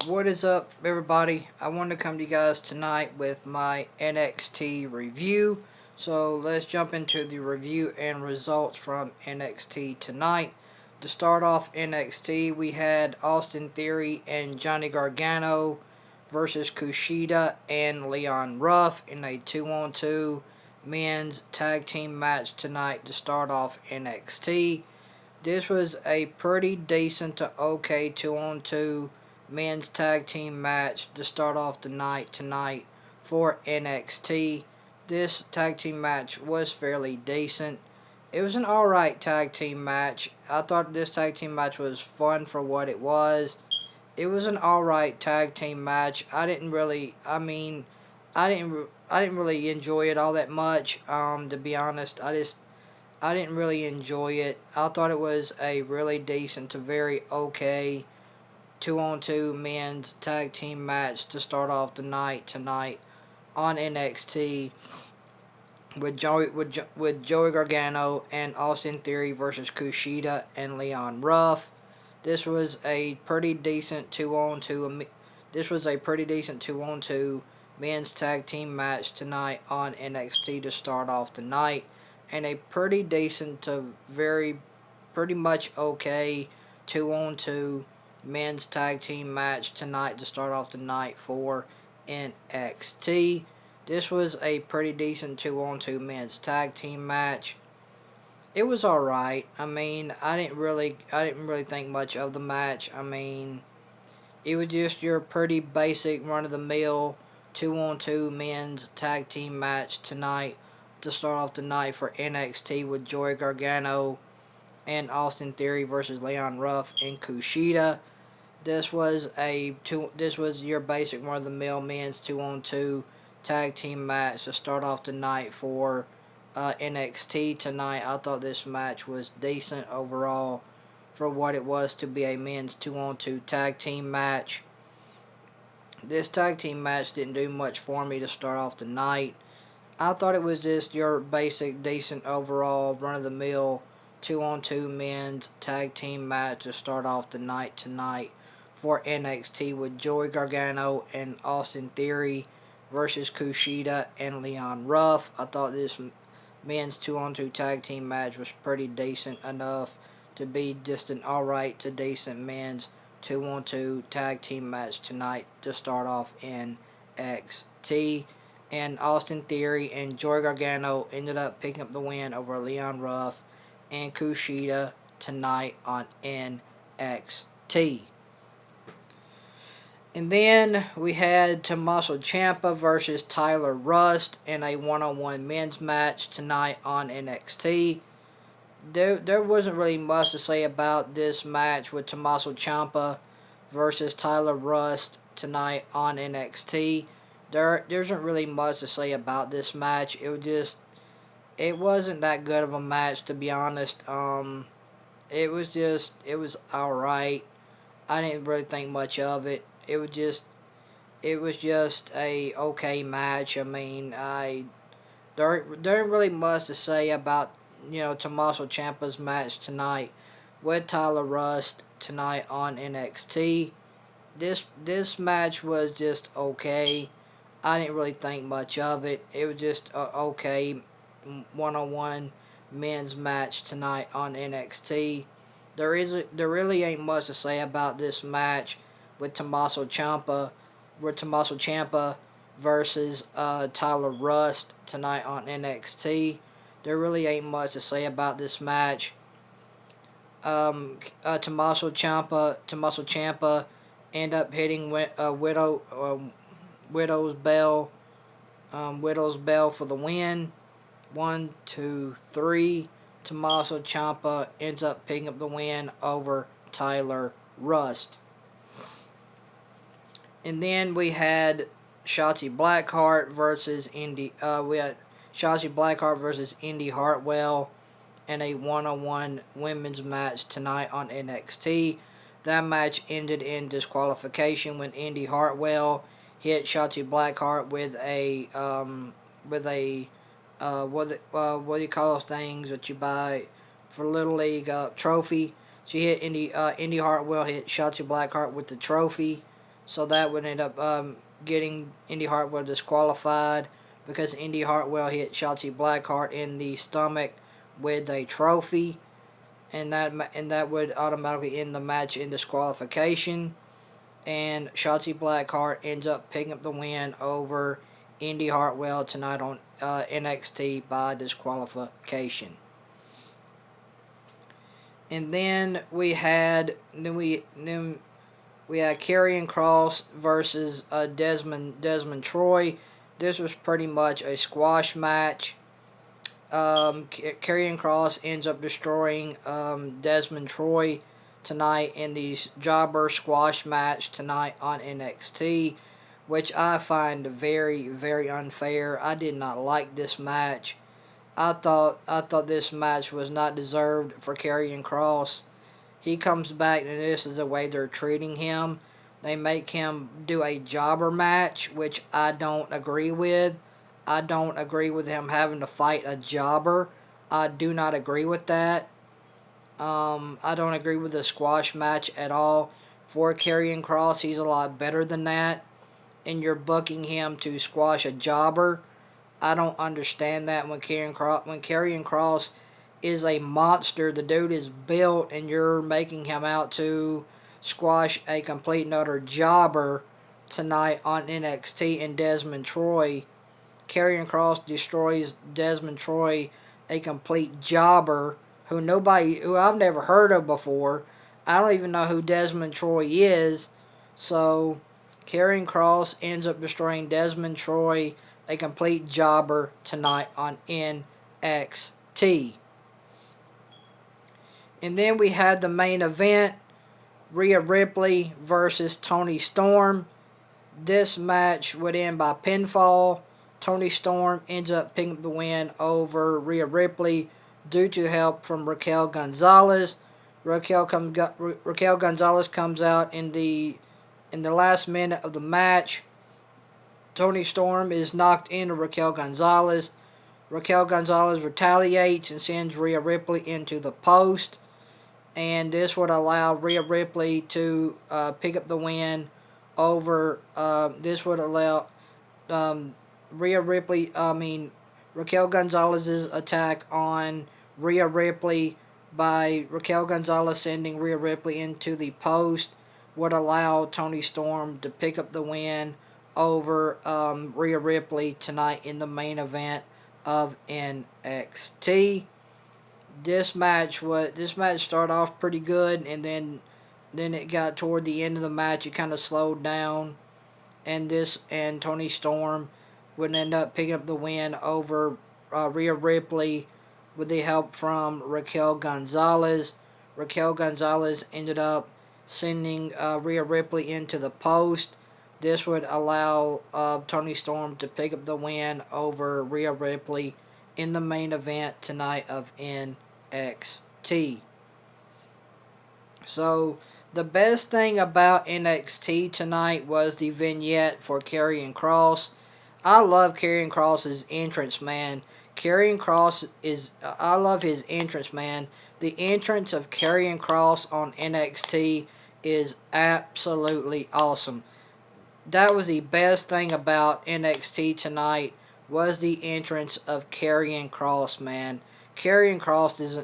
What is up, everybody? I want to come to you guys tonight with my NXT review. So let's jump into the review and results from NXT tonight. To start off NXT, we had Austin Theory and Johnny Gargano versus Kushida and Leon Ruff in a 2-on-2 men's tag team match tonight to start off NXT. This was a pretty decent to okay 2-on-2 men's tag team match to start off the night tonight for NXT. This tag team match was fairly decent. It was an alright tag team match. I thought this tag team match was fun for what it was. It was an alright tag team match. I didn't really enjoy it all that much. To be honest, I didn't really enjoy it. I thought it was a really decent to very okay 2-on-2 men's tag team match to start off the night tonight on NXT with Joey Gargano and Austin Theory versus Kushida and Leon Ruff. This was a pretty decent 2-on-2. This was a pretty decent 2-on-2 men's tag team match tonight on NXT to start off the night, and a pretty decent to pretty much okay 2-on-2 men's tag team match tonight to start off the night for NXT. This was a pretty decent 2-on-2 men's tag team match. It was alright. I didn't really think much of the match. It was just your pretty basic run of the mill 2-on-2 men's tag team match tonight to start off the night for NXT with Joey Gargano and Austin Theory versus Leon Ruff and Kushida. This was your basic run of the mill men's 2-on-2 tag team match to start off the night for NXT tonight. I thought this match was decent overall for what it was to be a men's 2-on-2 tag team match. This tag team match didn't do much for me to start off the night. I thought it was just your basic, decent overall run-of-the-mill 2-on-2 men's tag team match to start off the night tonight for NXT with Joey Gargano and Austin Theory versus Kushida and Leon Ruff. I thought this men's 2-on-2 tag team match was pretty decent enough to be just an alright to decent men's 2-on-2 tag team match tonight to start off NXT. And Austin Theory and Joey Gargano ended up picking up the win over Leon Ruff and Kushida tonight on NXT. And then we had Tommaso Ciampa versus Tyler Rust in a 1-on-1 men's match tonight on NXT. There wasn't really much to say about this match with Tommaso Ciampa versus Tyler Rust tonight on NXT. There isn't really much to say about this match. It wasn't that good of a match, to be honest. It was alright. I didn't really think much of it. It was just a okay match. There ain't really much to say about Tommaso Ciampa's match tonight with Tyler Rust tonight on NXT. This match was just okay. I didn't really think much of it. It was just a okay 1-on-1 men's match tonight on NXT. There really ain't much to say about this match with Tommaso Ciampa versus Tyler Rust tonight on NXT. There really ain't much to say about this match. Tommaso Ciampa end up hitting Widow's Bell for the win. 1, 2, 3. Tommaso Ciampa ends up picking up the win over Tyler Rust. And then we had Shotzi Blackheart versus Indy. We had Shotzi Blackheart versus Indy Hartwell in a 1-on-1 women's match tonight on NXT. That match ended in disqualification when Indy Hartwell hit Shotzi Blackheart with a what do you call those things that you buy for Little League trophy? She hit Indy Hartwell hit Shotzi Blackheart with the trophy So that would end up getting Indy Hartwell disqualified because Indy Hartwell hit Shotzi Blackheart in the stomach with a trophy, and that would automatically end the match in disqualification. And Shotzi Blackheart ends up picking up the win over Indy Hartwell tonight on NXT by disqualification. And then we had Karrion Cross versus Desmond Troy. This was pretty much a squash match. Karrion Cross ends up destroying Desmond Troy tonight in the jobber squash match tonight on NXT, which I find very, very unfair. I did not like this match. I thought this match was not deserved for Karrion Cross. He comes back, and this is the way they're treating him. They make him do a jobber match, which I don't agree with. I don't agree with him having to fight a jobber. I do not agree with that. I don't agree with the squash match at all. For Karrion Cross, he's a lot better than that. And you're booking him to squash a jobber. I don't understand that when Karrion Cross is a monster. The dude is built, and you're making him out to squash a complete and utter jobber tonight on NXT. And Desmond Troy, Karrion Cross destroys Desmond Troy, a complete jobber who I've never heard of before. I don't even know who Desmond Troy is. So Karrion Cross ends up destroying Desmond Troy, a complete jobber tonight on NXT. And then we had the main event, Rhea Ripley versus Toni Storm. This match would end by pinfall. Toni Storm ends up picking up the win over Rhea Ripley due to help from Raquel Gonzalez. Raquel Gonzalez comes out in the last minute of the match. Toni Storm is knocked into Raquel Gonzalez. Raquel Gonzalez retaliates and sends Rhea Ripley into the post. And this would allow Rhea Ripley to pick up the win over. This would allow Raquel Gonzalez's attack on Rhea Ripley by Raquel Gonzalez sending Rhea Ripley into the post would allow Toni Storm to pick up the win over Rhea Ripley tonight in the main event of NXT. This match started off pretty good, and then it got toward the end of the match. It kind of slowed down, and Toni Storm would end up picking up the win over Rhea Ripley with the help from Raquel Gonzalez. Raquel Gonzalez ended up sending Rhea Ripley into the post. This would allow Toni Storm to pick up the win over Rhea Ripley in the main event tonight of NXT. So, the best thing about NXT tonight was the vignette for Karrion Cross. I love Karrion Cross's entrance, man. I love his entrance, man. The entrance of Karrion Cross on NXT is absolutely awesome. That was the best thing about NXT tonight, was the entrance of Karrion Cross, man. Karrion Cross is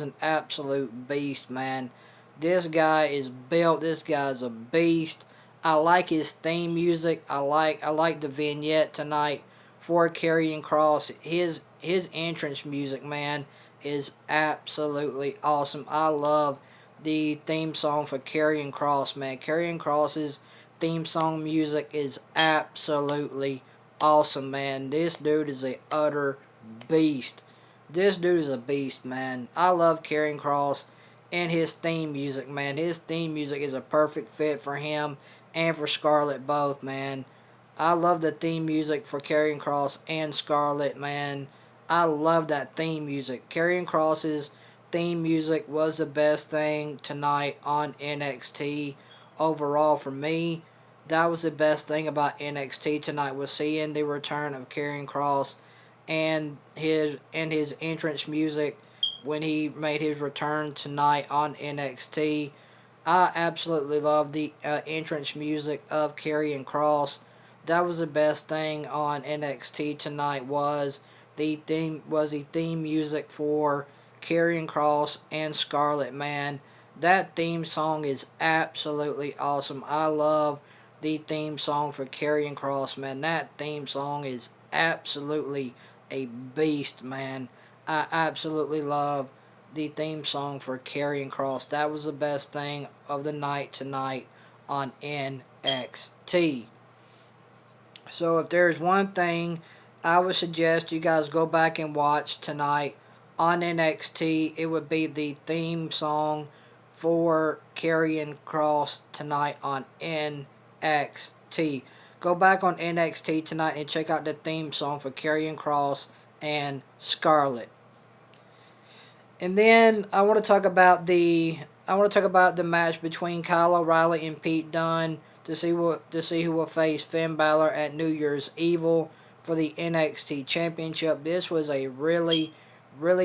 an absolute beast, man. This guy is built. This guy's a beast. I like his theme music. I like the vignette tonight for Karrion Cross. His entrance music, man, is absolutely awesome. I love the theme song for Karrion Cross, man. Karrion Cross's theme song music is absolutely awesome, man. This dude is a utter beast. This dude is a beast, man. I love Karrion Cross and his theme music, man. His theme music is a perfect fit for him and for Scarlett both, man. I love the theme music for Karrion Cross and Scarlett, man. I love that theme music. Karrion Cross's theme music was the best thing tonight on NXT overall for me. That was the best thing about NXT tonight, was seeing the return of Karrion Cross and his entrance music when he made his return tonight on NXT. I absolutely love the entrance music of Karrion Cross. That was the best thing on NXT tonight was the theme music for Karrion Cross and Scarlett. Man, that theme song is absolutely awesome. I love the theme song for Karrion Cross. Man, that theme song is absolutely a beast. Man, I absolutely love the theme song for Karrion Cross. That was the best thing of the night tonight on NXT. So if there's one thing I would suggest you guys go back and watch tonight on NXT, it would be the theme song for Karrion Cross tonight on NXT. Go back on NXT tonight and check out the theme song for Karrion Cross and Scarlett. And then I want to talk about the match between Kyle O'Reilly and Pete Dunne to see who will face Finn Balor at New Year's Evil for the NXT Championship. This was a really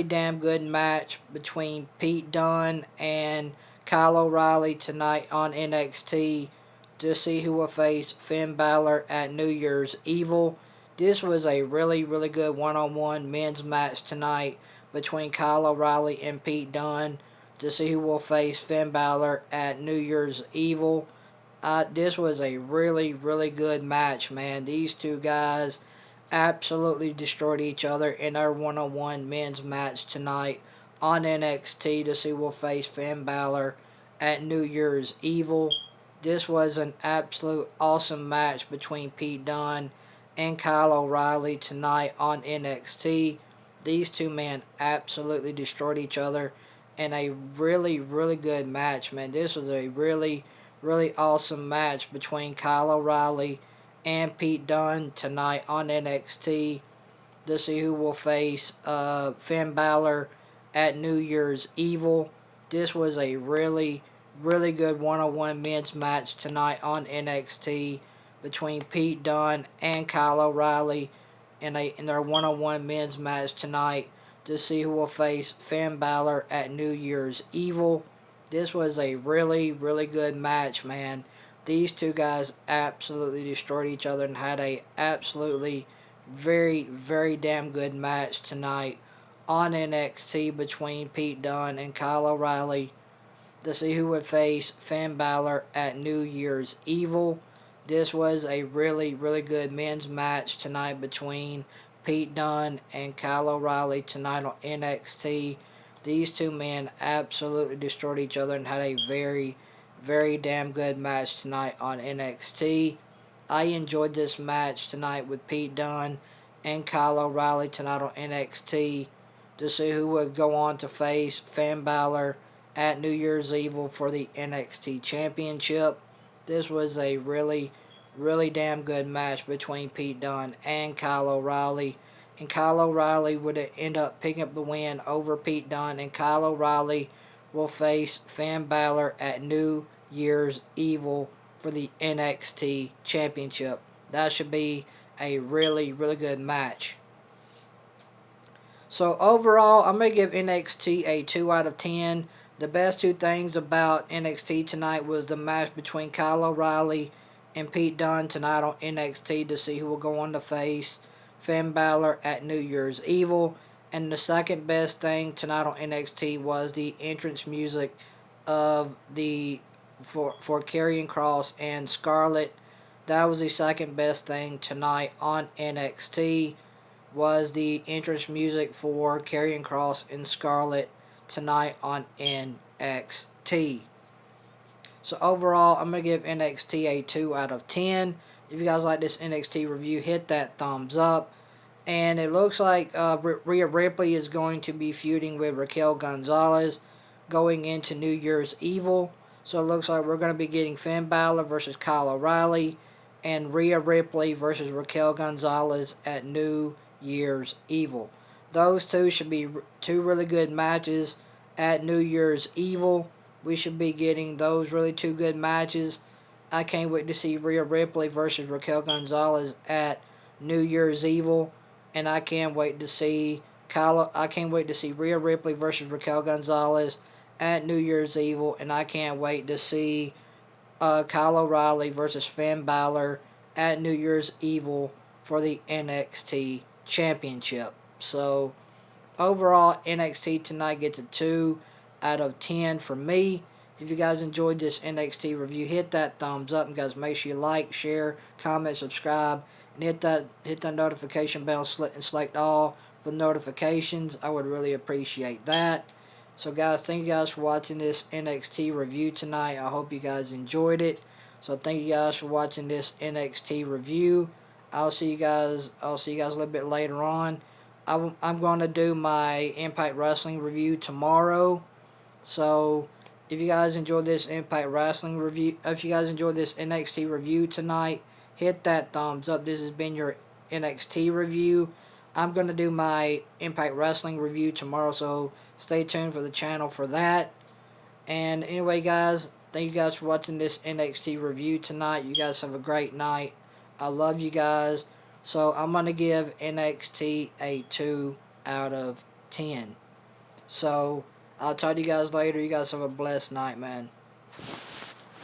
damn good match between Pete Dunne and Kyle O'Reilly tonight on NXT to see who will face Finn Balor at New Year's Evil. This was a really good one-on-one men's match tonight between Kyle O'Reilly and Pete Dunne to see who will face Finn Balor at New Year's Evil. This was a really good match, man. These two guys absolutely destroyed each other in our one-on-one men's match tonight on NXT to see who will face Finn Balor at New Year's Evil. This was an absolute awesome match between Pete Dunne and Kyle O'Reilly tonight on NXT. These two men absolutely destroyed each other in a really good match, man. This was a really awesome match between Kyle O'Reilly and Pete Dunne tonight on NXT to see who will face Finn Balor at New Year's Evil. This was a really good one-on-one men's match tonight on NXT between Pete Dunne and Kyle O'Reilly in their one-on-one men's match tonight to see who will face Finn Balor at New Year's Evil. This was a really good match, man. These two guys absolutely destroyed each other and had a absolutely very damn good match tonight on NXT between Pete Dunne and Kyle O'Reilly to see who would face Finn Balor at New Year's Evil. This was a really good men's match tonight between Pete Dunne and Kyle O'Reilly tonight on NXT. These two men absolutely destroyed each other and had a very damn good match tonight on NXT. I enjoyed this match tonight with Pete Dunne and Kyle O'Reilly tonight on NXT to see who would go on to face Finn Balor at New Year's Evil for the NXT Championship. This was a really damn good match between Pete Dunne and Kyle O'Reilly. And Kyle O'Reilly would end up picking up the win over Pete Dunne. And Kyle O'Reilly will face Finn Balor at New Year's Evil for the NXT Championship. That should be a really good match. So overall, I'm going to give NXT a 2 out of 10. The best two things about NXT tonight was the match between Kyle O'Reilly and Pete Dunne tonight on NXT to see who will go on to face Finn Balor at New Year's Evil. And the second best thing tonight on NXT was the entrance music of for Karrion Cross and Scarlett. That was the second best thing tonight on NXT was the entrance music for Karrion Cross and Scarlett tonight on NXT. So overall, I'm going to give NXT a 2 out of 10. If you guys like this NXT review, hit that thumbs up. And it looks like Rhea Ripley is going to be feuding with Raquel Gonzalez going into New Year's Evil. So it looks like we're going to be getting Finn Balor versus Kyle O'Reilly and Rhea Ripley versus Raquel Gonzalez at New Year's Evil. Those two should be two really good matches at New Year's Evil. We should be getting those really two good matches. I can't wait to see Rhea Ripley versus Raquel Gonzalez at New Year's Evil. And I can't wait to see Rhea Ripley versus Raquel Gonzalez at New Year's Evil, and I can't wait to see Kyle O'Reilly versus Finn Balor at New Year's Evil for the NXT Championship. So, overall, NXT tonight gets a 2 out of 10 from me. If you guys enjoyed this NXT review, hit that thumbs up, and guys, make sure you like, share, comment, subscribe, and hit that notification bell and select all for notifications. I would really appreciate that. So guys, thank you guys for watching this NXT review tonight. I hope you guys enjoyed it. So thank you guys for watching this NXT review. I'll see you guys a little bit later on. I'm going to do my Impact Wrestling review tomorrow. So if you guys enjoyed this Impact Wrestling review, if you guys enjoyed this NXT review tonight, hit that thumbs up. This has been your NXT review. I'm going to do my Impact Wrestling review tomorrow, so stay tuned for the channel for that. And anyway, guys, thank you guys for watching this NXT review tonight. You guys have a great night. I love you guys. So I'm going to give NXT a 2 out of 10. So I'll talk to you guys later. You guys have a blessed night, man.